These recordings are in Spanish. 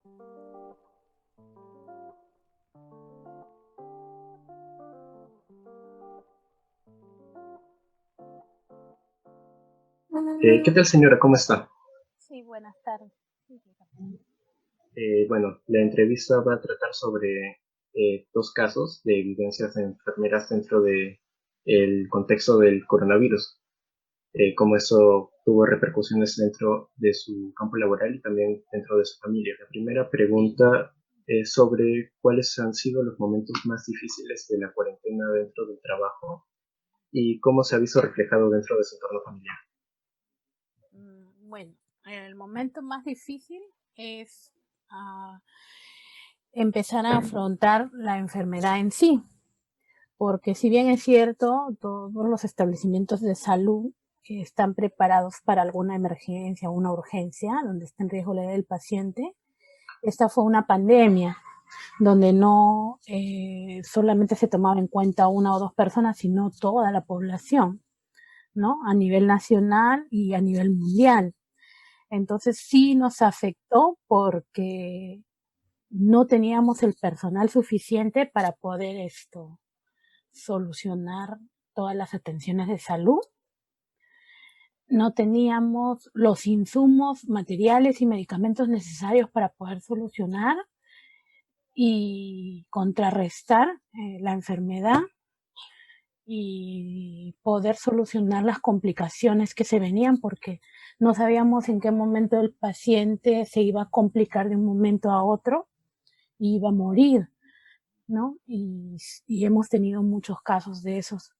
¿Qué tal, señora? ¿Cómo está? Sí, buenas tardes. Sí, dígame. Bueno, la entrevista va a tratar sobre dos casos de evidencias de enfermeras dentro de el contexto del coronavirus, cómo eso tuvo repercusiones dentro de su campo laboral y también dentro de su familia. La primera pregunta es sobre cuáles han sido los momentos más difíciles de la cuarentena dentro del trabajo y cómo se ha visto reflejado dentro de su entorno familiar. Bueno, el momento más difícil es empezar a afrontar la enfermedad en sí, porque si bien es cierto, todos los establecimientos de salud están preparados para alguna emergencia o una urgencia donde está en riesgo la vida del paciente, esta fue una pandemia donde no solamente se tomaba en cuenta una o dos personas, sino toda la población, ¿no? A nivel nacional y a nivel mundial. Entonces sí nos afectó porque no teníamos el personal suficiente para poder solucionar todas las atenciones de salud. No teníamos los insumos, materiales y medicamentos necesarios para poder solucionar y contrarrestar la enfermedad y poder solucionar las complicaciones que se venían, porque no sabíamos en qué momento el paciente se iba a complicar de un momento a otro y iba a morir, ¿no? Y hemos tenido muchos casos de esos.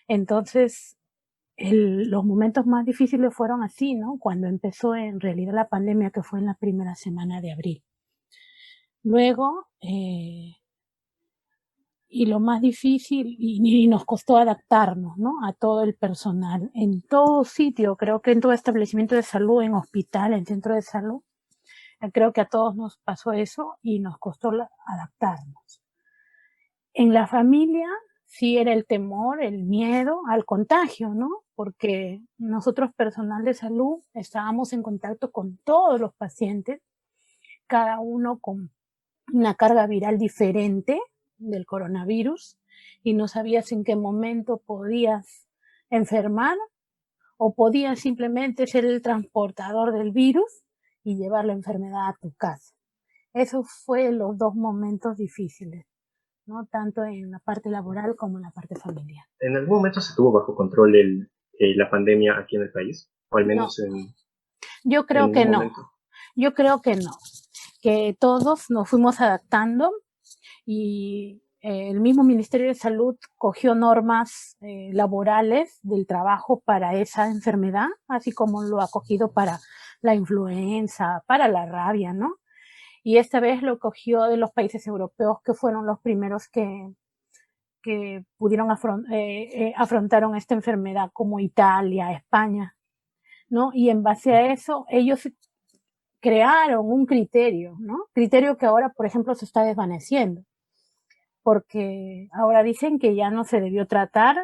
Entonces, los momentos más difíciles fueron así, ¿no? Cuando empezó en realidad la pandemia, que fue en la primera semana de abril. Luego, y lo más difícil, y nos costó adaptarnos, ¿no? A todo el personal, en todo sitio, creo que en todo establecimiento de salud, en hospital, en centro de salud, creo que a todos nos pasó eso y nos costó adaptarnos. En la familia sí era el temor, el miedo al contagio, ¿no? Porque nosotros, personal de salud, estábamos en contacto con todos los pacientes, cada uno con una carga viral diferente del coronavirus, y no sabías en qué momento podías enfermar o podías simplemente ser el transportador del virus y llevar la enfermedad a tu casa. Esos fueron los dos momentos difíciles, ¿no? Tanto en la parte laboral como en la parte familiar. ¿En algún momento se tuvo bajo control la pandemia aquí en el país? O al No, menos yo en creo que ningún no. momento. Yo creo que no. Que todos nos fuimos adaptando y el mismo Ministerio de Salud cogió normas laborales del trabajo para esa enfermedad, así como lo ha cogido para la influenza, para la rabia, ¿no? Y esta vez lo cogió de los países europeos, que fueron los primeros que pudieron afrontaron esta enfermedad, como Italia, España, ¿no? Y en base a eso, ellos crearon un criterio, ¿no? Criterio que ahora, por ejemplo, se está desvaneciendo, porque ahora dicen que ya no se debió tratar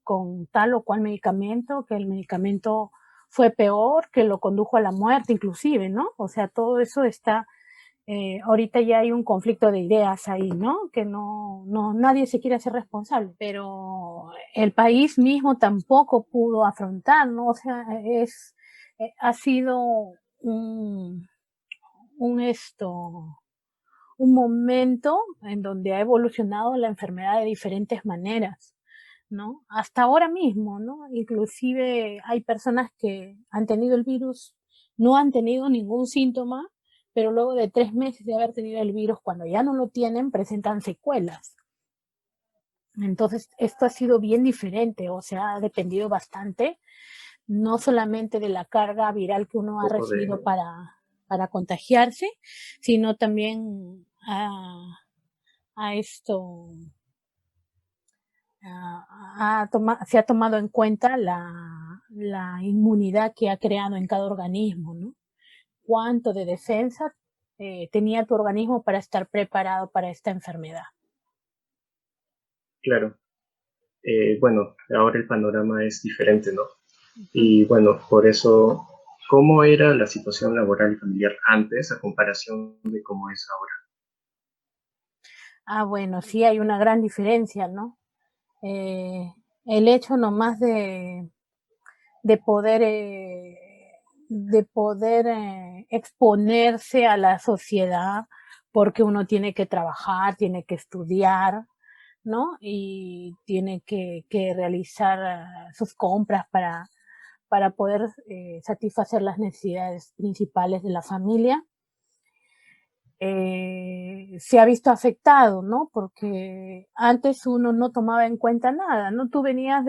con tal o cual medicamento, que el medicamento fue peor, que lo condujo a la muerte inclusive, ¿no? O sea, todo eso está, ahorita ya hay un conflicto de ideas ahí, ¿no? Que nadie se quiere hacer responsable, pero el país mismo tampoco pudo afrontar, ¿no? O sea, ha sido un, un un momento en donde ha evolucionado la enfermedad de diferentes maneras, ¿no? Hasta ahora mismo, ¿no? Inclusive hay personas que han tenido el virus, no han tenido ningún síntoma, pero luego de 3 meses de haber tenido el virus, cuando ya no lo tienen, presentan secuelas. Entonces, esto ha sido bien diferente, o sea, ha dependido bastante, no solamente de la carga viral que uno ha Poco de, recibido para contagiarse, sino también a esto, se ha tomado en cuenta la inmunidad que ha creado en cada organismo, ¿no? Cuánto de defensa tenía tu organismo para estar preparado para esta enfermedad. claro. Bueno, ahora el panorama es diferente, ¿no? Uh -huh. Y bueno, por eso ¿Cómo era la situación laboral y familiar antes a comparación de cómo es ahora? Ah, bueno, sí hay una gran diferencia, ¿no? El hecho nomás de poder, exponerse a la sociedad, porque uno tiene que trabajar, tiene que estudiar, ¿no? Y tiene que realizar sus compras para poder satisfacer las necesidades principales de la familia. Se ha visto afectado, ¿no? Porque antes uno no tomaba en cuenta nada, ¿no? Tú venías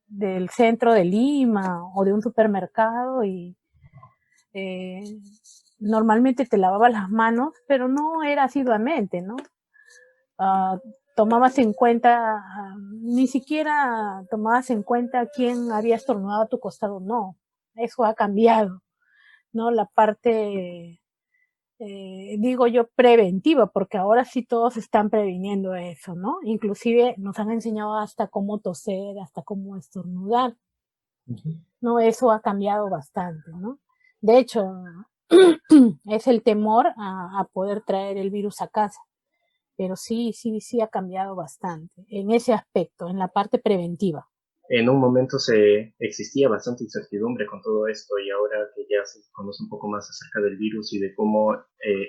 del centro de Lima o de un supermercado y eh, normalmente te lavabas las manos, pero no era asiduamente, ¿no? Uh, tomabas en cuenta, ni siquiera tomabas en cuenta quién había estornudado a tu costado, no. Eso ha cambiado, ¿no? La parte digo yo, preventiva, porque ahora sí todos están previniendo eso, ¿no? Inclusive nos han enseñado hasta cómo toser, hasta cómo estornudar, ¿no? Eso ha cambiado bastante, ¿no? De hecho, es el temor a poder traer el virus a casa, pero sí ha cambiado bastante en ese aspecto, en la parte preventiva. En un momento se existía bastante incertidumbre con todo esto y ahora que ya se conoce un poco más acerca del virus y de cómo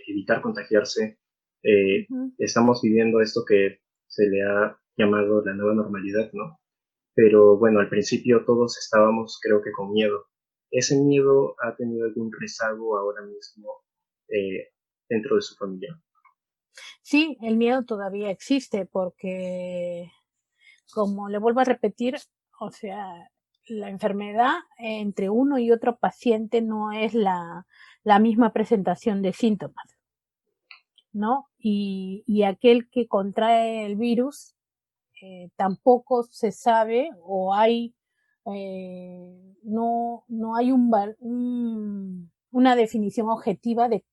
evitar contagiarse, Ujú. estamos viviendo esto que se le ha llamado la nueva normalidad, ¿no? Pero bueno, al principio todos estábamos, creo que con miedo. ¿Ese miedo ha tenido algún rezago ahora mismo eh, dentro de su familia? Sí, el miedo todavía existe porque, como le vuelvo a repetir, o sea, la enfermedad entre uno y otro paciente no es la misma presentación de síntomas, ¿no? Y aquel que contrae el virus tampoco se sabe o hay, no hay una definición objetiva de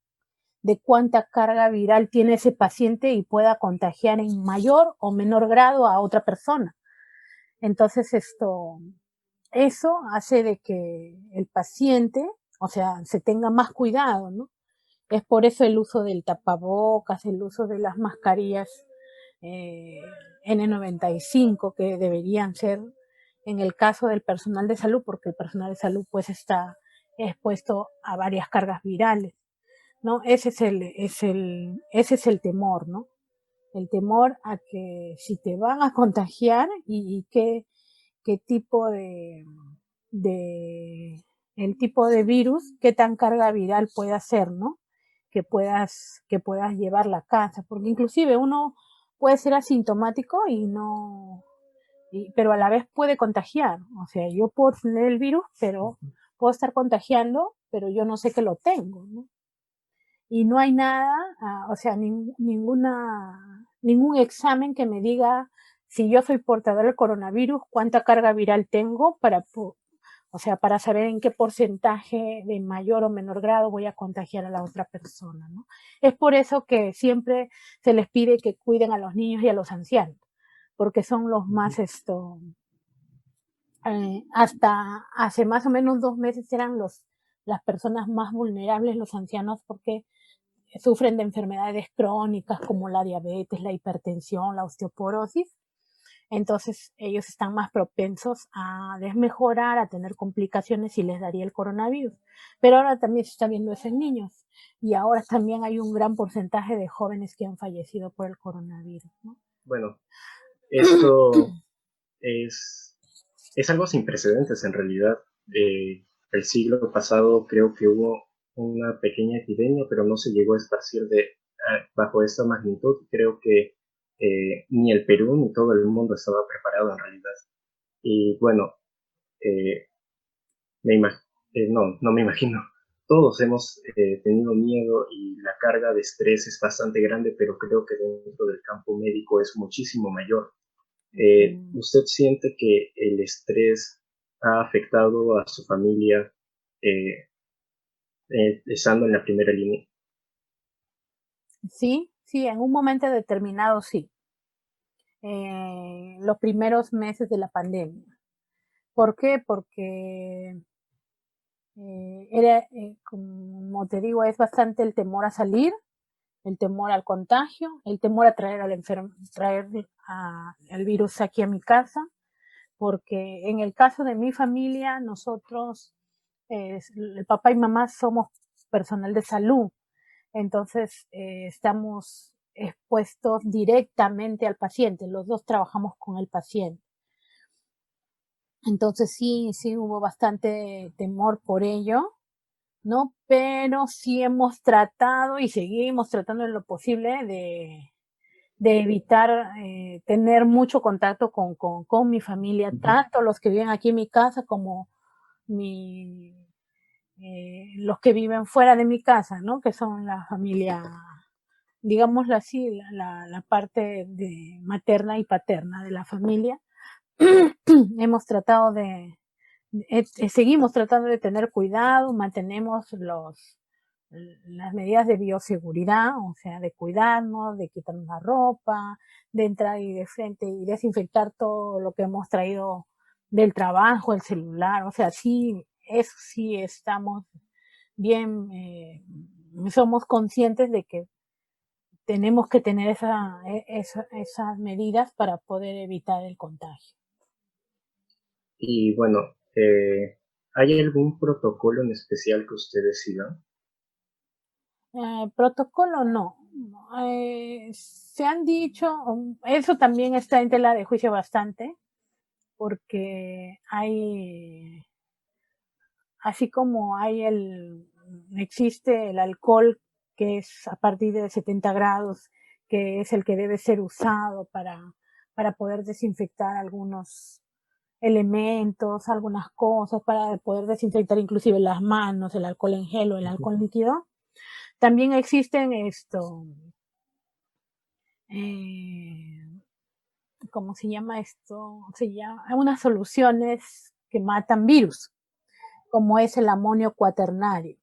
cuánta carga viral tiene ese paciente y pueda contagiar en mayor o menor grado a otra persona. Entonces eso hace de que el paciente, o sea, se tenga más cuidado, ¿no? Es por eso el uso del tapabocas, el uso de las mascarillas eh, N95 que deberían ser en el caso del personal de salud, porque el personal de salud pues está expuesto a varias cargas virales, ¿no? Ese es el temor, ¿no? El temor a que si te van a contagiar y qué tipo de, el tipo de virus, qué tan carga viral puede ser, ¿no? Que puedas llevar la casa, porque inclusive uno puede ser asintomático y no, pero a la vez puede contagiar. O sea, yo puedo tener el virus, pero puedo estar contagiando, pero yo no sé que lo tengo, ¿no? Y no hay nada, o sea, ningún examen que me diga si yo soy portador del coronavirus, cuánta carga viral tengo o sea, para saber en qué porcentaje de mayor o menor grado voy a contagiar a la otra persona, ¿no? Es por eso que siempre se les pide que cuiden a los niños y a los ancianos, porque son los más hasta hace más o menos 2 meses eran las personas más vulnerables, los ancianos, porque sufren de enfermedades crónicas como la diabetes, la hipertensión, la osteoporosis. Entonces ellos están más propensos a desmejorar, a tener complicaciones y les daría el coronavirus. Pero ahora también se está viendo eso en niños y ahora también hay un gran porcentaje de jóvenes que han fallecido por el coronavirus, ¿no? Bueno, esto es, es algo sin precedentes en realidad. El siglo pasado creo que hubo una pequeña epidemia, pero no se llegó a esparcir bajo esta magnitud. Creo que ni el Perú ni todo el mundo estaba preparado en realidad. Y bueno, eh, no me imagino. Todos hemos tenido miedo y la carga de estrés es bastante grande, pero creo que dentro del campo médico es muchísimo mayor. ¿Usted siente que el estrés ha afectado a su familia eh, estando en la primera línea? Sí, sí, en un momento determinado sí. Los primeros meses de la pandemia. ¿Por qué? Porque como te digo, es bastante el temor a salir, el temor al contagio, el temor a traer el virus aquí a mi casa, porque en el caso de mi familia, nosotros, el papá y mamá somos personal de salud, entonces estamos expuestos directamente al paciente, los dos trabajamos con el paciente. Entonces sí hubo bastante temor por ello, ¿no? Pero sí hemos tratado y seguimos tratando en lo posible de evitar tener mucho contacto con mi familia, tanto los que viven aquí en mi casa como mi, los que viven fuera de mi casa, ¿no? Que son la familia, digámoslo así, la parte de materna y paterna de la familia. Hemos tratado seguimos tratando de tener cuidado, mantenemos las medidas de bioseguridad, o sea, de cuidarnos, de quitarnos la ropa, de entrar y de frente y desinfectar todo lo que hemos traído del trabajo, el celular, o sea, sí, eso sí estamos bien, somos conscientes de que tenemos que tener esas medidas para poder evitar el contagio. Y bueno, ¿hay algún protocolo en especial que ustedes sigan? Protocolo no. Se han dicho, eso también está en tela de juicio bastante, porque hay, así como existe el alcohol que es a partir de 70 grados, que es el que debe ser usado para poder desinfectar algunos elementos, algunas cosas, para poder desinfectar inclusive las manos, el alcohol en gel o el alcohol líquido. También existen ¿cómo se llama esto? Se llama unas soluciones que matan virus, como es el amonio cuaternario.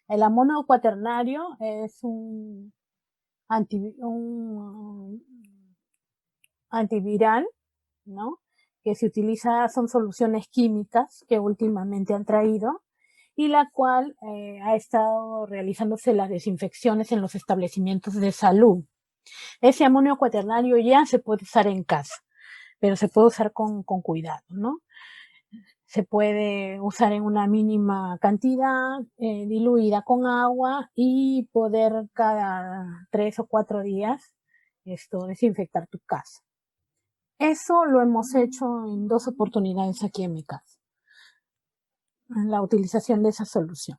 El amonio cuaternario es un antiviral, ¿no? Que se utiliza, son soluciones químicas que últimamente han traído y la cual ha estado realizándose las desinfecciones en los establecimientos de salud. Ese amonio cuaternario ya se puede usar en casa, pero se puede usar con cuidado, ¿no? Se puede usar en una mínima cantidad, diluida con agua y poder cada 3 o 4 días desinfectar tu casa. Eso lo hemos hecho en 2 oportunidades aquí en mi casa, la utilización de esa solución.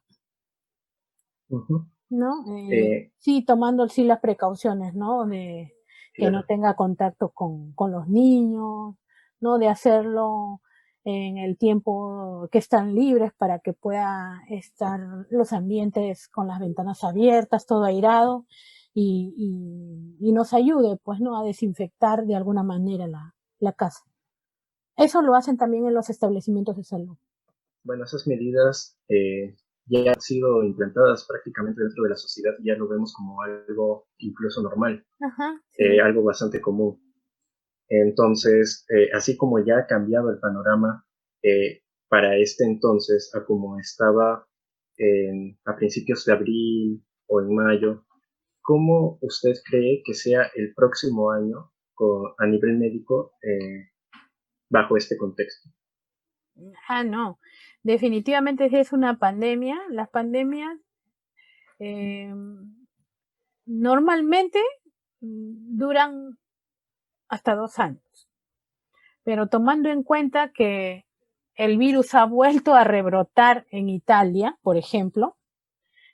Uh-huh. ¿No? Sí, tomando sí las precauciones, ¿no? De que no tenga contacto con los niños, ¿no? De hacerlo en el tiempo que están libres para que pueda estar los ambientes con las ventanas abiertas, todo airado y nos ayude, pues, ¿no? A desinfectar de alguna manera la casa. Eso lo hacen también en los establecimientos de salud. Bueno, esas medidas ya han sido implantadas prácticamente dentro de la sociedad, ya lo vemos como algo incluso normal, Ajá, sí. algo bastante común. Entonces, así como ya ha cambiado el panorama para este entonces a como estaba a principios de abril o en mayo, ¿cómo usted cree que sea el próximo año a nivel médico bajo este contexto? No. Definitivamente es una pandemia. Las pandemias normalmente duran hasta 2 años. Pero tomando en cuenta que el virus ha vuelto a rebrotar en Italia, por ejemplo,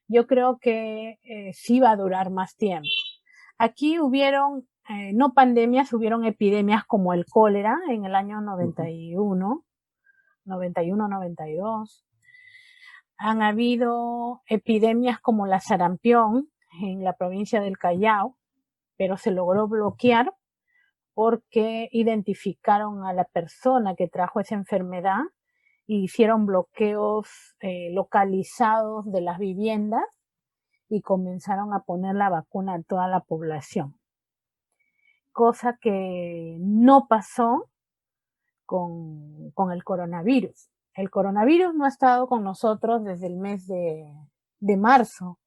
yo creo que sí va a durar más tiempo. Aquí hubieron, no pandemias, hubieron epidemias como el cólera en el año 91, 92. Han habido epidemias como la sarampión en la provincia del Callao, pero se logró bloquear porque identificaron a la persona que trajo esa enfermedad e hicieron bloqueos localizados de las viviendas y comenzaron a poner la vacuna a toda la población. Cosa que no pasó con el coronavirus. el coronavirus no ha estado con nosotros desde el mes de marzo,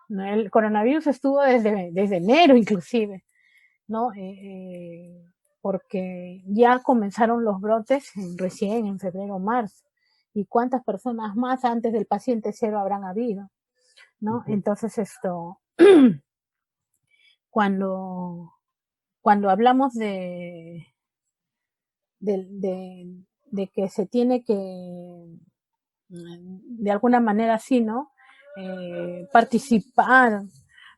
¿no? El coronavirus estuvo desde enero inclusive, ¿no? Porque ya comenzaron los brotes recién en febrero o marzo. ¿Y cuántas personas más antes del paciente cero habrán habido? ¿No? Entonces cuando, cuando hablamos de que se tiene que, de alguna manera así, ¿no? Participar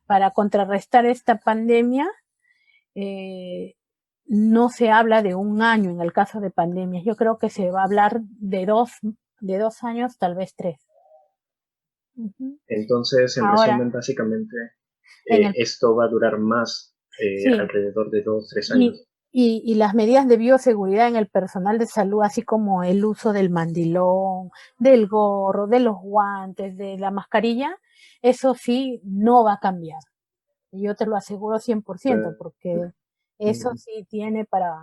para contrarrestar esta pandemia, no se habla de un año en el caso de pandemias. Yo creo que se va a hablar de dos años, tal vez tres. Entonces, en Ahora, resumen, básicamente, en el, esto va a durar más, sí, alrededor de 2, 3 y, años. y las medidas de bioseguridad en el personal de salud, así como el uso del mandilón, del gorro, de los guantes, de la mascarilla, eso sí no va a cambiar. Yo te lo aseguro 100%, porque eso sí tiene para,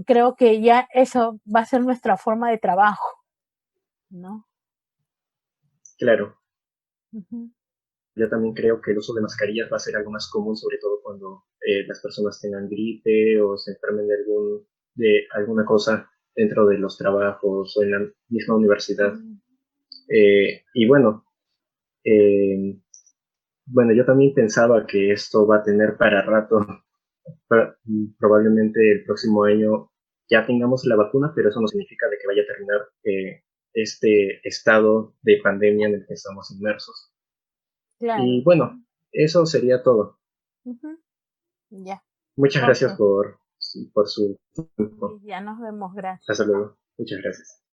creo que ya eso va a ser nuestra forma de trabajo, ¿no? Claro, Uh-huh. yo también creo que el uso de mascarillas va a ser algo más común, sobre todo cuando las personas tengan gripe o se enfermen de alguna cosa dentro de los trabajos o en la misma universidad. Y eh, bueno, yo también pensaba que esto va a tener para rato. Probablemente el próximo año ya tengamos la vacuna, pero eso no significa de que vaya a terminar este estado de pandemia en el que estamos inmersos. Y Claro. bueno, eso sería todo. Uh-huh. Ya. Muchas gracias Ok. por su tiempo. Ya nos vemos. Gracias. Hasta luego. Muchas gracias.